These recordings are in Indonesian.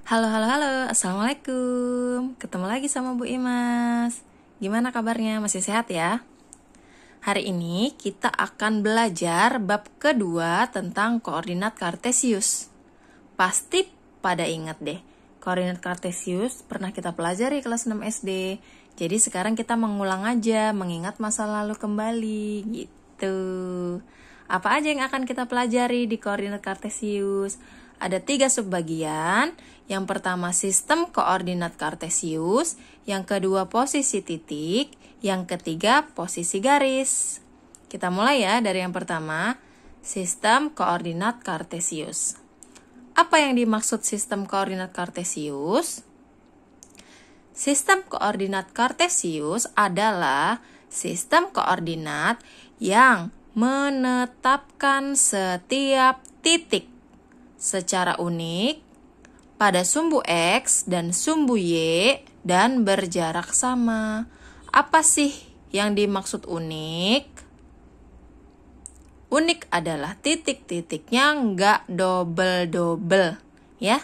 Halo, halo, halo. Assalamualaikum. Ketemu lagi sama Bu Imas. Gimana kabarnya? Masih sehat ya? Hari ini kita akan belajar bab kedua tentang koordinat Kartesius. Pasti pada ingat deh, koordinat Kartesius pernah kita pelajari kelas 6 SD. Jadi sekarang kita mengulang aja, mengingat masa lalu kembali gitu. Apa aja yang akan kita pelajari di koordinat Kartesius? Ada 3 subbagian. Yang pertama sistem koordinat Kartesius, yang kedua posisi titik, yang ketiga posisi garis. Kita mulai ya dari yang pertama, sistem koordinat Kartesius. Apa yang dimaksud sistem koordinat Kartesius? Sistem koordinat Kartesius adalah sistem koordinat yang menetapkan setiap titik secara unik pada sumbu X dan sumbu Y dan berjarak sama. Apa sih yang dimaksud unik? Unik adalah titik-titiknya nggak double-double, ya.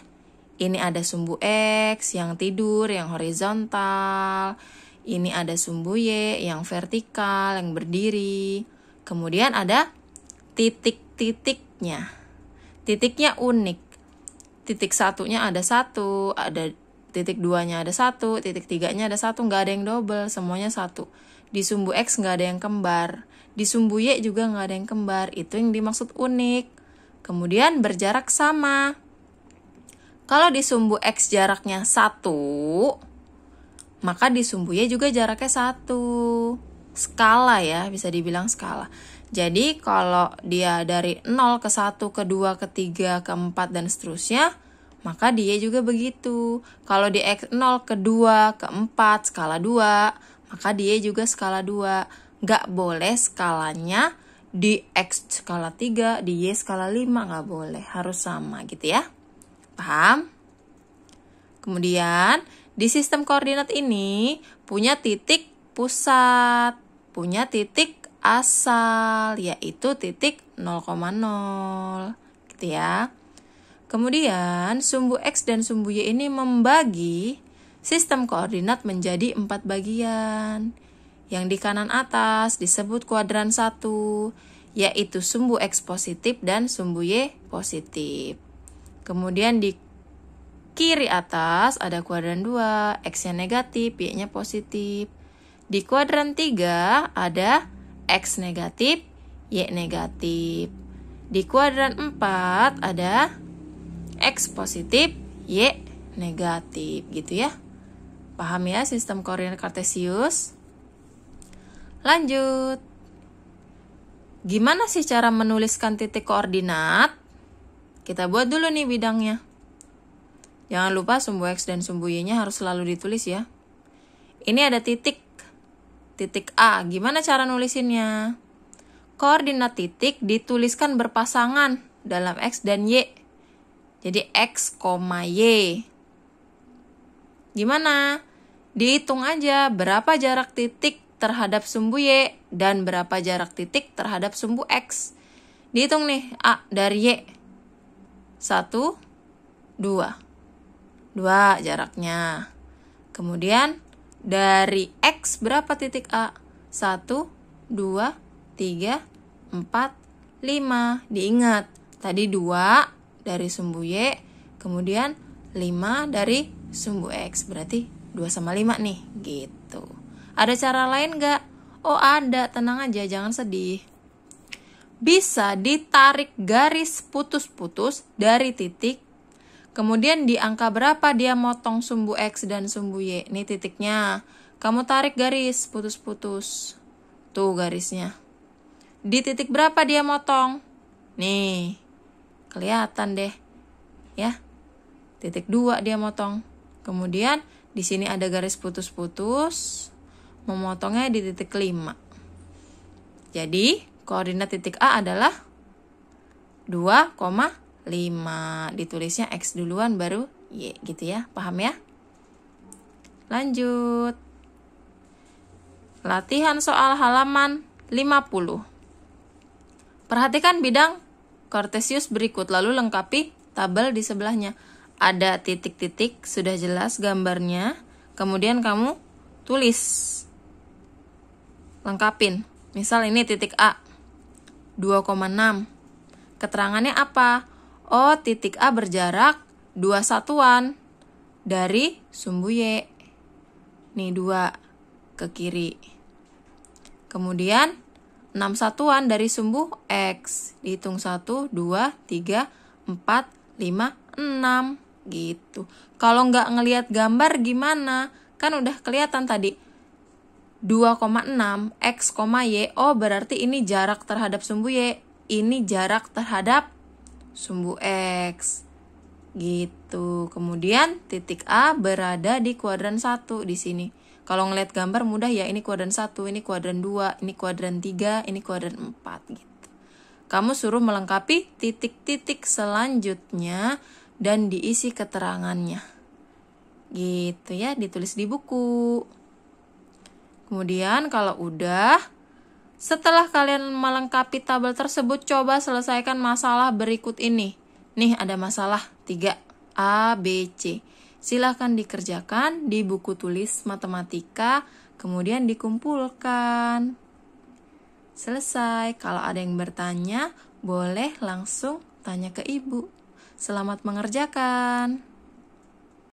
Ini ada sumbu X yang tidur, yang horizontal. Ini ada sumbu Y yang vertikal, yang berdiri. Kemudian ada titik-titiknya. Titiknya unik. Titik satunya ada satu, ada titik duanya ada satu, titik tiganya ada satu, nggak ada yang double, semuanya satu. Di sumbu X nggak ada yang kembar, di sumbu Y juga nggak ada yang kembar, itu yang dimaksud unik. Kemudian berjarak sama. Kalau di sumbu X jaraknya 1, maka di sumbu Y juga jaraknya 1. Skala ya, bisa dibilang skala. Jadi kalau dia dari 0 ke 1, ke 2, ke 3, ke 4, dan seterusnya, maka dia juga begitu. Kalau di X 0 ke 2, ke 4, skala 2, maka dia juga skala 2. Nggak boleh skalanya di X skala 3, di Y skala 5, nggak boleh. Harus sama gitu ya. Paham? Kemudian, di sistem koordinat ini punya titik pusat, punya titik asal, yaitu titik 0,0 gitu ya. Kemudian sumbu X dan sumbu Y ini membagi sistem koordinat menjadi 4 bagian. Yang di kanan atas disebut kuadran 1, yaitu sumbu X positif dan sumbu Y positif. Kemudian di kiri atas ada kuadran 2, X-nya negatif, Y-nya positif. Di kuadran 3 ada X negatif, Y negatif. Di kuadran 4 ada X positif, Y negatif gitu ya. Paham ya sistem koordinat Kartesius? Lanjut. Gimana sih cara menuliskan titik koordinat? Kita buat dulu nih bidangnya. Jangan lupa sumbu X dan sumbu Y-nya harus selalu ditulis ya. Ini ada titik A, gimana cara nulisinnya? Koordinat titik dituliskan berpasangan dalam X dan Y. Jadi X, Y. Gimana? Dihitung aja berapa jarak titik terhadap sumbu Y dan berapa jarak titik terhadap sumbu X. Dihitung nih, A dari Y. 1, 2. 2 jaraknya. Kemudian dari X berapa titik A? 1, 2, 3, 4, 5. Diingat, tadi 2 dari sumbu Y, kemudian 5 dari sumbu X. Berarti 2 sama 5 nih, gitu. Ada cara lain nggak? Oh ada, tenang aja, jangan sedih. Bisa ditarik garis putus-putus dari titik. Kemudian di angka berapa dia motong sumbu X dan sumbu Y. Ini titiknya. Kamu tarik garis putus-putus. Tuh garisnya. Di titik berapa dia motong? Nih. Kelihatan deh. Ya. Titik 2 dia motong. Kemudian di sini ada garis putus-putus. Memotongnya di titik 5. Jadi koordinat titik A adalah 2,5. Ditulisnya X duluan baru Y gitu ya. Paham ya? Lanjut. Latihan soal halaman 50. Perhatikan bidang Kartesius berikut lalu lengkapi tabel di sebelahnya. ada titik-titik, sudah jelas gambarnya. Kemudian kamu tulis, lengkapin. Misal ini titik A, 2,6. Keterangannya apa? Oh, titik A berjarak 2 satuan dari sumbu Y. Nih 2 ke kiri. Kemudian 6 satuan dari sumbu X. Dihitung 1, 2, 3, 4, 5, 6. Gitu. Kalau nggak ngelihat gambar gimana? Kan udah kelihatan tadi. 2,6 X, Y. Oh, berarti ini jarak terhadap sumbu Y. Ini jarak terhadap sumbu X. Gitu. Kemudian titik A berada di kuadran 1 di sini. Kalau ngeliat gambar mudah ya, ini kuadran 1, ini kuadran 2, ini kuadran 3, ini kuadran 4 gitu. Kamu suruh melengkapi titik-titik selanjutnya dan diisi keterangannya. Gitu ya, ditulis di buku. Kemudian kalau udah, setelah kalian melengkapi tabel tersebut, coba selesaikan masalah berikut ini. Nih ada masalah 3, A, B, C. Silahkan dikerjakan di buku tulis matematika, kemudian dikumpulkan. Selesai. Kalau ada yang bertanya, boleh langsung tanya ke ibu. Selamat mengerjakan.